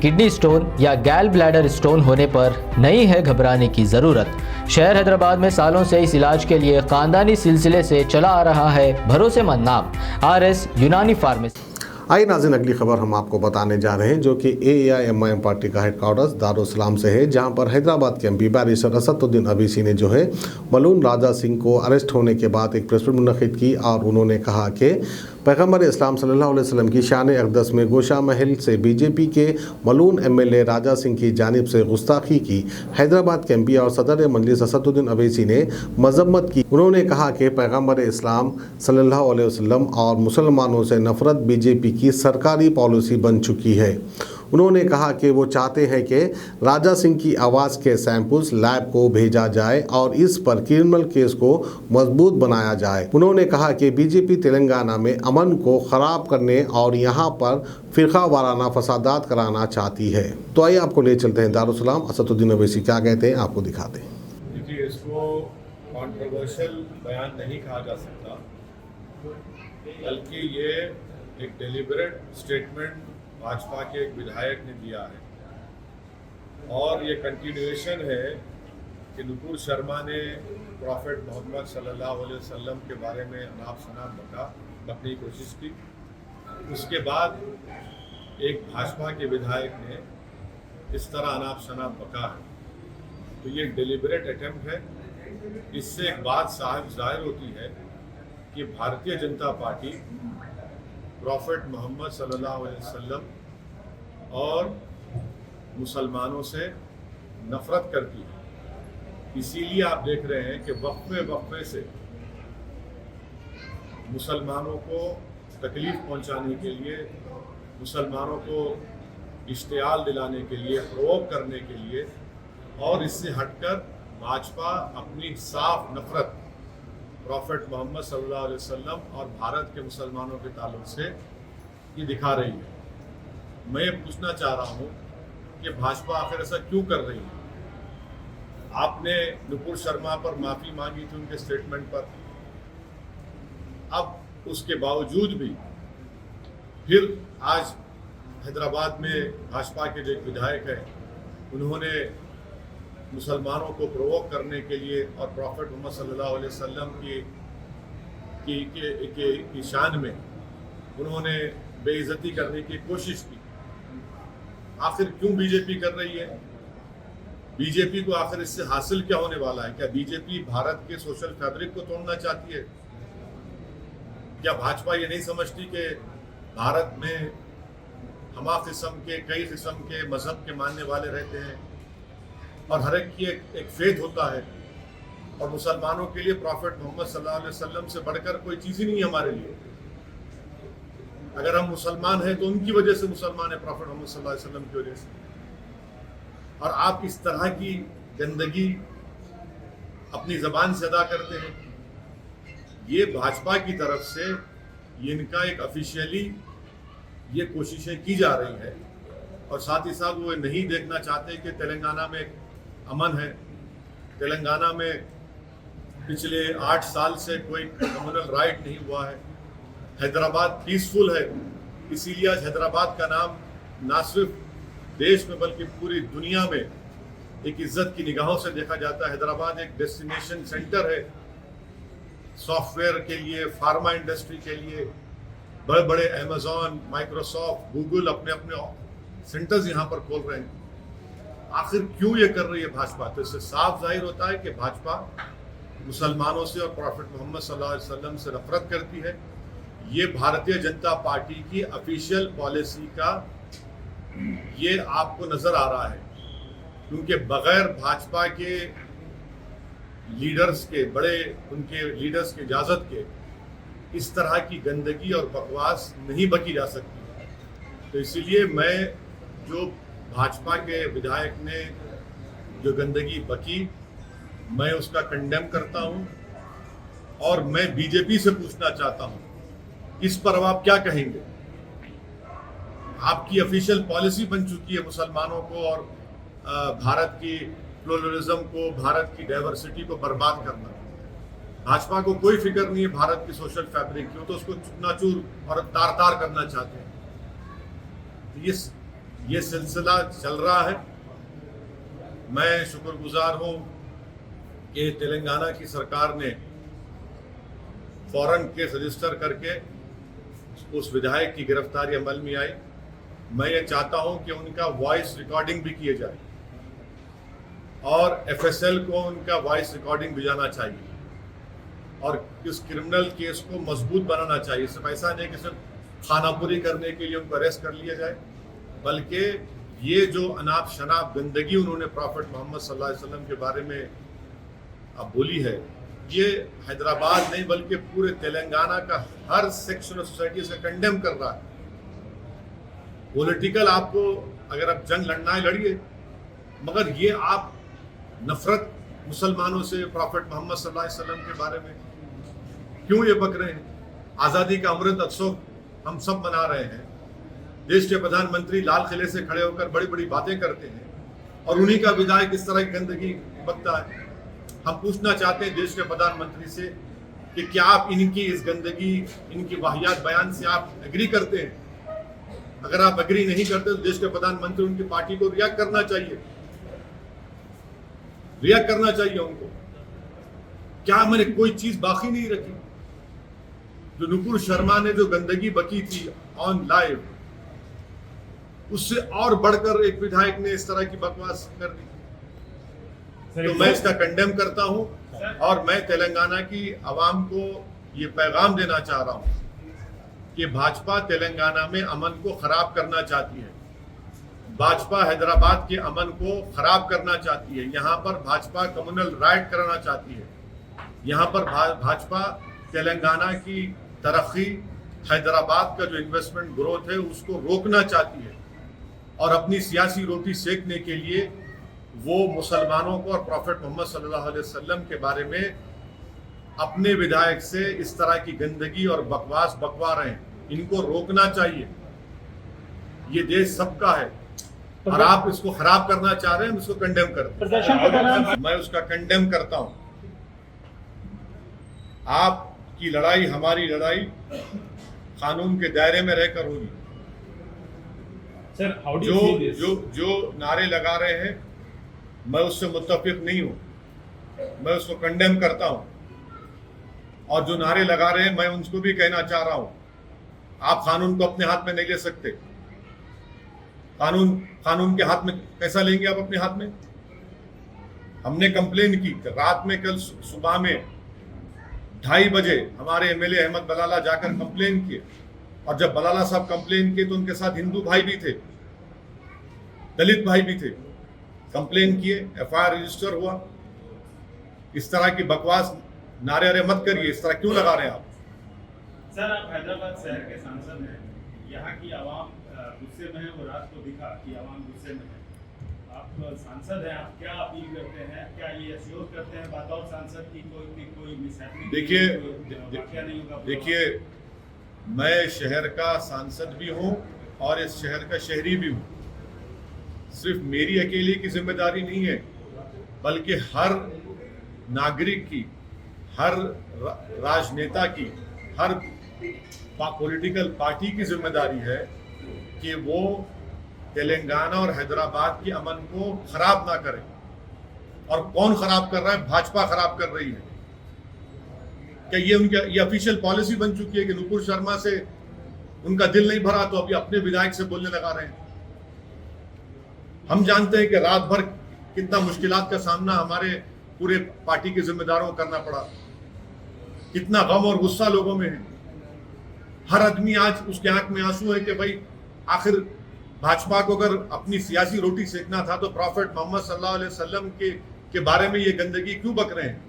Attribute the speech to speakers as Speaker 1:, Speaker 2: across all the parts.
Speaker 1: Kidney stone या गैल bladder stone होने पर नहीं है घबराने की ज़रूरत। शहर हैदराबाद में सालों से इस इलाज के लिए खानदानी सिलसिले से चला आ रहा है भरोसेमंद नाम RS यूनानी फार्मेसी।
Speaker 2: आइए नाज़रीन, अगली खबर हम आपको बताने जा रहे हैं जो कि AAIMIM पार्टी का हेडक्वार्टर्स दारुसलाम से है, जहां पर हैदराबाद के MP बैरिस्टर असदुद्दीन अवीसी ने जो है मलून राजा सिंह को अरेस्ट होने के बाद एक प्रेस मुनक़िद की और उन्होंने कहा कि पैगम्बर इस्लाम सल्लल्लाहु अलैहि वसल्लम की शान अक़दस में गोशा महल से BJP के मलून MLA राजा सिंह की जानिब से गुस्ताखी की हैदराबाद के MP और सदर मजलिस असदुद्दीन अवीसी ने मजम्मत की। उन्होंने कहा कि पैगम्बर इस्लाम सल्लल्लाहु अलैहि वसल्लम और मुसलमानों से नफरत BJP की सरकारी पॉलिसी बन चुकी है। उन्होंने कहा कि वो चाहते हैं कि राजा सिंह की आवाज़ के सैंपल्स लैब को भेजा जाए और इस पर क्रिमिनल केस को मजबूत बनाया जाए। उन्होंने कहा कि BJP तेलंगाना में अमन को ख़राब करने और यहाँ पर फ़िरका वाराना फसादात कराना चाहती है। तो आइए आपको ले चलते हैं दारुसलाम। असदुद्दीन अवैसी क्या कहते हैं आपको दिखाते हैं।
Speaker 3: देखिए, इसको कॉन्ट्रोवर्शियल बयान नहीं कहा जा सकता, बल्कि ये एक डेलिबरेट स्टेटमेंट भाजपा के एक विधायक ने दिया है और ये कंटिन्यूएशन है कि नुपुर शर्मा ने प्रॉफेट मोहम्मद सल्लल्लाहु अलैहि वसल्लम के बारे में अनाप शनाप बकने की कोशिश की। उसके बाद एक भाजपा के विधायक ने इस तरह अनाप शनाप बका है, तो ये डेलिबरेट अटेम्प्ट है। इससे एक बात साफ जाहिर होती है कि भारतीय जनता पार्टी प्रॉफेट मोहम्मद सल्लल्लाहु अलैहि वसल्लम और मुसलमानों से नफरत करती है। इसीलिए आप देख रहे हैं कि वक्फे से मुसलमानों को तकलीफ पहुंचाने के लिए, मुसलमानों को इश्तियाल दिलाने के लिए, प्रोवोक करने के लिए और इससे हटकर भाजपा अपनी साफ नफरत प्रॉफेट मोहम्मद सल्लल्लाहु अलैहि वसल्लम और भारत के मुसलमानों के ताल्लुक से ये दिखा रही है। मैं ये पूछना चाह रहा हूँ कि भाजपा आखिर ऐसा क्यों कर रही है? आपने नुपुर शर्मा पर माफ़ी मांगी थी उनके स्टेटमेंट पर, अब उसके बावजूद भी फिर आज हैदराबाद में भाजपा के जो एक विधायक हैं, उन्होंने मुसलमानों को प्रोवोक करने के लिए और प्रॉफेट मोहम्मद सल्लल्लाहु अलैहि वसल्लम की शान में उन्होंने बेइज्जती करने की कोशिश की। आखिर क्यों BJP कर रही है? BJP को आखिर इससे हासिल क्या होने वाला है? क्या BJP भारत के सोशल फैब्रिक को तोड़ना चाहती है? क्या भाजपा ये नहीं समझती कि भारत में हमा किस्म के, कई किस्म के मजहब के मानने वाले रहते हैं और हर एक की एक फेथ होता है, और मुसलमानों के लिए प्रॉफेट मोहम्मद सल्लल्लाहु अलैहि वसल्लम से बढ़कर कोई चीज़ ही नहीं है हमारे लिए। अगर हम मुसलमान हैं तो उनकी वजह से मुसलमान है, प्रॉफेट मोहम्मद सल्लल्लाहु अलैहि वसल्लम की वजह से। और आप इस तरह की गंदगी अपनी ज़बान से अदा करते हैं। ये भाजपा की तरफ से इनका एक ऑफिशियली ये कोशिशें की जा रही है, और साथ ही साथ वो नहीं देखना चाहते कि तेलंगाना में अमन है। तेलंगाना में पिछले 8 साल से कोई कम्युनल राइट नहीं हुआ है। हैदराबाद पीसफुल है, इसीलिए आज हैदराबाद का नाम ना सिर्फ देश में बल्कि पूरी दुनिया में एक इज्जत की निगाहों से देखा जाता है। हैदराबाद एक डेस्टिनेशन सेंटर है सॉफ्टवेयर के लिए, फार्मा इंडस्ट्री के लिए। बड़े बड़े अमेजॉन, माइक्रोसॉफ्ट, गूगल अपने अपने सेंटर्स यहाँ पर खोल रहे हैं। आखिर क्यों ये कर रही है भाजपा? तो इससे साफ जाहिर होता है कि भाजपा मुसलमानों से और प्रॉफेट मोहम्मद सल्लल्लाहु अलैहि वसल्लम से नफरत करती है। ये भारतीय जनता पार्टी की ऑफिशियल पॉलिसी का ये आपको नजर आ रहा है, क्योंकि बगैर भाजपा के लीडर्स के, बड़े उनके लीडर्स की इजाज़त के इस तरह की गंदगी और बकवास नहीं बकी जा सकती। तो इसीलिए मैं जो भाजपा के विधायक ने जो गंदगी बकी, मैं उसका कंडेम करता हूं, और मैं BJP से पूछना चाहता हूं इस पर अब आप क्या कहेंगे? आपकी ऑफिशियल पॉलिसी बन चुकी है मुसलमानों को और भारत की प्लुरलिज्म को, भारत की डाइवर्सिटी को बर्बाद करना। भाजपा को कोई फिक्र नहीं है भारत की सोशल फैब्रिक की, तो उसको चूकनाचूर और तार तार करना चाहते हैं। ये सिलसिला चल रहा है। मैं शुक्रगुजार हूँ कि तेलंगाना की सरकार ने फौरन केस रजिस्टर करके उस विधायक की गिरफ्तारी अमल में आई। मैं ये चाहता हूँ कि उनका वॉइस रिकॉर्डिंग भी किए जाए और एफएसएल को उनका वॉइस रिकॉर्डिंग भेजाना चाहिए और इस क्रिमिनल केस को मजबूत बनाना चाहिए। सिर्फ ऐसा नहीं कि सिर्फ खानापुरी करने के लिए उनको अरेस्ट कर लिया जाए, बल्कि ये जो अनाप शनाप गंदगी उन्होंने प्रॉफेट मोहम्मद सल्लल्लाहु अलैहि वसल्लम के बारे में अब बोली है, ये हैदराबाद नहीं बल्कि पूरे तेलंगाना का हर सेक्शन ऑफ सोसाइटी से कंडेम कर रहा है। पॉलिटिकल आपको अगर आप जंग लड़ना है लड़िए, मगर ये आप नफरत मुसलमानों से प्रॉफेट मोहम्मद सल्लल्लाहु अलैहि वसल्लम के बारे में क्यों ये बक रहे हैं? आज़ादी का अमृत उत्सव हम सब मना रहे हैं। देश के प्रधानमंत्री लाल किले से खड़े होकर बड़ी बड़ी बातें करते हैं और उन्हीं का विधायक इस तरह की गंदगी बकता है। हम पूछना चाहते हैं देश के प्रधानमंत्री से कि क्या आप इनकी इस गंदगी, इनकी वाहियात बयान से आप एग्री करते हैं? अगर आप एग्री नहीं करते तो देश के प्रधानमंत्री उनकी पार्टी को रिएक्ट करना चाहिए, रिएक्ट करना चाहिए उनको। क्या मैंने कोई चीज बाकी नहीं रखी? जो नुपुर शर्मा ने जो गंदगी बकी थी ऑन लाइव, उससे और बढ़कर एक विधायक ने इस तरह की बकवास कर दी। तो मैं इसका कंडेम करता हूं और मैं तेलंगाना की आवाम को ये पैगाम देना चाह रहा हूं कि भाजपा तेलंगाना में अमन को खराब करना चाहती है। भाजपा हैदराबाद के अमन को खराब करना चाहती है। यहाँ पर भाजपा कम्युनल राइट कराना चाहती है। यहाँ पर भाजपा तेलंगाना की तरक्की, हैदराबाद का जो इन्वेस्टमेंट ग्रोथ है उसको रोकना चाहती है और अपनी सियासी रोटी सेकने के लिए वो मुसलमानों को और प्रॉफेट मोहम्मद सल्लल्लाहु अलैहि वसल्लम के बारे में अपने विधायक से इस तरह की गंदगी और बकवास बकवा रहे हैं। इनको रोकना चाहिए। ये देश सबका है और आप इसको खराब करना चाह रहे हैं, इसको कंडेम करते हैं। मैं उसका कंडेम करता हूं। आपकी लड़ाई, हमारी लड़ाई कानून के दायरे में रहकर होगी। जो नारे लगा रहे हैं, मैं उससे मुत्तफिक नहीं हूं, मैं उसको कंडेम करता हूं। और जो नारे लगा रहे हैं, मैं उनको भी कहना चाह रहा हूं, आप कानून को अपने हाथ में नहीं ले सकते। कानून के हाथ में कैसा लेंगे आप अपने हाथ में? हमने कंप्लेन की रात में, कल सुबह में 2:30 बजे हमारे एमएलए अहमद बलाला जाकर कंप्लेन किए और जब बलाला साहब कंप्लेन किए तो उनके साथ हिंदू भाई भी थे, दलित भाई भी थे। कंप्लेन किए, एफआईआर रजिस्टर हुआ। इस तरह की बकवास नारे अरे मत करिए। इस तरह क्यों लगा रहे हैं आप?
Speaker 4: सर, आप हैदराबाद शहर के सांसद हैं, यहाँ की आवाम गुस्से में है, वो रात को दिखा कि आवाम गुस्से में है। आप सांसद हैं, आप क्या अपील करते हैं? क्या ये अश्योर करते हैं बतौर सांसद की कोई मिसहैपनिंग नहीं होगा?
Speaker 3: देखिए, मैं शहर का सांसद भी हूँ और इस शहर का शहरी भी हूँ। सिर्फ मेरी अकेले की जिम्मेदारी नहीं है, बल्कि हर नागरिक की, हर राजनेता की, हर पॉलिटिकल पार्टी की जिम्मेदारी है कि वो तेलंगाना और हैदराबाद के अमन को खराब ना करें। और कौन खराब कर रहा है? भाजपा खराब कर रही है। क्या ये ऑफिशियल पॉलिसी बन चुकी है कि नुपुर शर्मा से उनका दिल नहीं भरा तो अभी अपने विधायक से बोलने लगा रहे हैं? हम जानते हैं कि रात भर कितना मुश्किलात का सामना हमारे पूरे पार्टी के जिम्मेदारों को करना पड़ा, कितना गम और गुस्सा लोगों में है। हर आदमी आज उसके आंख में आंसू है कि भाई आखिर भाजपा को अगर अपनी सियासी रोटी सेकना था तो प्रॉफेट मोहम्मद सल्लल्लाहु अलैहि वसल्लम के बारे में ये गंदगी क्यों बक रहे हैं?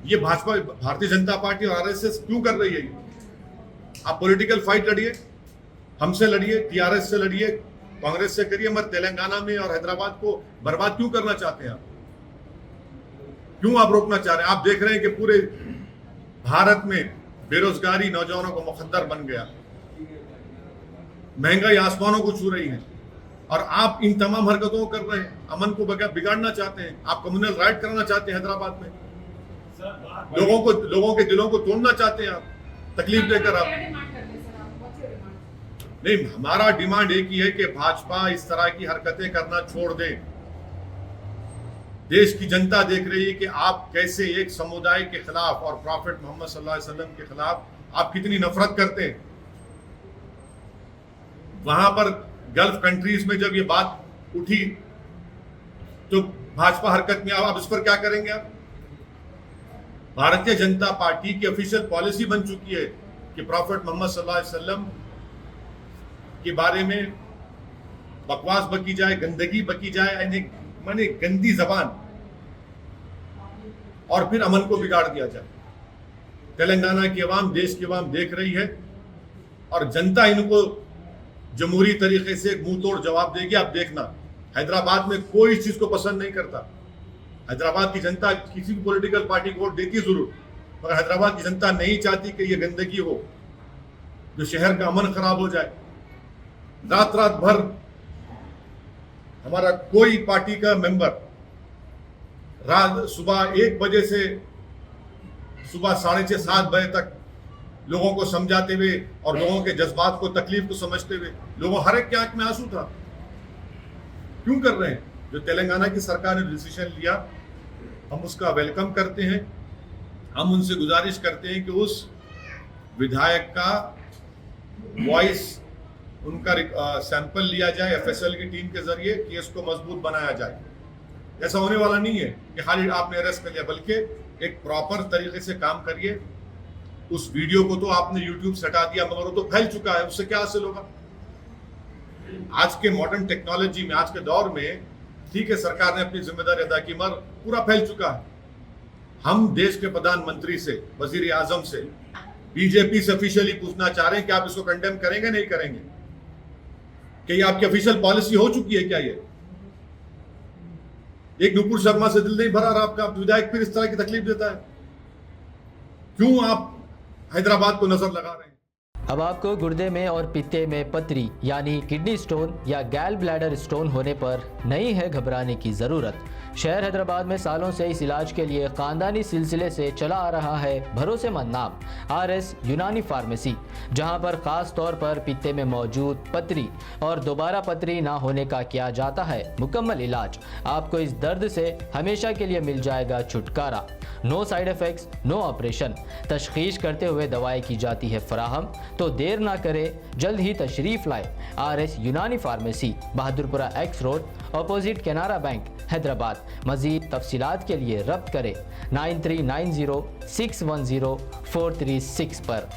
Speaker 3: ये भाजपा, भारतीय जनता पार्टी और आरएसएस क्यों कर रही है? आप पॉलिटिकल फाइट लड़िए, हमसे लड़िए, टीआरएस से लड़िए, कांग्रेस से करिए, मगर तेलंगाना में और हैदराबाद को बर्बाद क्यों करना चाहते हैं आप? क्यों आप रोकना चाह रहे हैं? आप देख रहे हैं कि पूरे भारत में बेरोजगारी नौजवानों को मुखद्दर बन गया, महंगाई आसमानों को छू रही है और आप इन तमाम हरकतों को कर रहे हैं। अमन को बिगाड़ना चाहते हैं, आप कम्युनल राइट कराना चाहते हैं हैदराबाद में, लोगों के दिलों को तोड़ना चाहते हैं आप, तकलीफ देकर आप। नहीं, हमारा डिमांड एक ही है कि भाजपा इस तरह की हरकतें करना छोड़ दे। देश की जनता देख रही है कि आप कैसे एक समुदाय के खिलाफ और प्रॉफेट मोहम्मद सल्लल्लाहु अलैहि वसल्लम के खिलाफ आप कितनी नफरत करते हैं। वहां पर गल्फ कंट्रीज में जब ये बात उठी तो भाजपा हरकत में आप इस पर क्या करेंगे? आप भारतीय जनता पार्टी की ऑफिशियल पॉलिसी बन चुकी है कि प्रॉफेट मोहम्मद सल्लल्लाहु अलैहि वसल्लम के बारे में बकवास बकी जाए, गंदगी बकी जाए, माने गंदी जबान, और फिर अमन को बिगाड़ दिया जाए। तेलंगाना की आवाम, देश की आवाम देख रही है और जनता इनको जमहूरी तरीके से मुंह तोड़ जवाब देगी। आप देखना, हैदराबाद में कोई इस चीज को पसंद नहीं करता। हैदराबाद की जनता किसी भी पॉलिटिकल पार्टी को वोट देती जरूर, मगर हैदराबाद की जनता नहीं चाहती कि यह गंदगी हो, जो शहर का अमन खराब हो जाए। रात रात भर हमारा कोई पार्टी का मेंबर रात सुबह 1 बजे से सुबह 6:30 7 बजे तक लोगों को समझाते हुए और लोगों के जज्बात को, तकलीफ को समझते हुए, लोगों हर एक की आंख में आंसू था। क्यों कर रहे हैं? जो तेलंगाना की सरकार ने डिसीजन लिया, हम उसका वेलकम करते हैं। हम उनसे गुजारिश करते हैं कि उस विधायक का वॉइस, उनका सैंपल लिया जाए एफएसएल की टीम के जरिए, केस को मजबूत बनाया जाए। ऐसा होने वाला नहीं है कि खाली आपने अरेस्ट कर लिया, बल्कि एक प्रॉपर तरीके से काम करिए। उस वीडियो को तो आपने यूट्यूब से हटा दिया, मगर वो तो फैल चुका है, उससे क्या हासिल होगा? आज के मॉडर्न टेक्नोलॉजी में, आज के दौर में, ठीक है सरकार ने अपनी जिम्मेदारी अदा की, मगर पूरा फैल चुका है। हम देश के प्रधानमंत्री से, वजीर आजम से, बीजेपी से ऑफिशियली पूछना चाह रहे हैं कि आप इसको कंडेम करेंगे नहीं करेंगे? कि ये आपकी ऑफिशियल पॉलिसी हो चुकी है क्या? ये एक नुपुर शर्मा से दिल नहीं भरा और आपका विधायक फिर इस तरह की तकलीफ देता है। क्यों आप हैदराबाद को नजर लगा रहे हैं?
Speaker 1: अब आपको गुर्दे में और पित्ते में पथरी यानी किडनी स्टोन या गैल ब्लैडर स्टोन होने पर नहीं है घबराने की ज़रूरत। शहर हैदराबाद में सालों से इस इलाज के लिए ख़ानदानी सिलसिले से चला आ रहा है भरोसेमंद नाम आरएस यूनानी फार्मेसी, जहां पर ख़ास तौर पर पित्ते में मौजूद पथरी और दोबारा पथरी ना होने का किया जाता है मुकम्मल इलाज। आपको इस दर्द से हमेशा के लिए मिल जाएगा छुटकारा। No side effects, no operation. तशखीस करते हुए दवाएं की जाती है फराहम। तो देर ना करें, जल्द ही तशरीफ़ लाए आरएस यूनानी pharmacy, Bahadurpura x road, opposite Canara bank, Hyderabad. मज़ीद तफसीलात के लिए रब्त करें 9390 610 436 पर।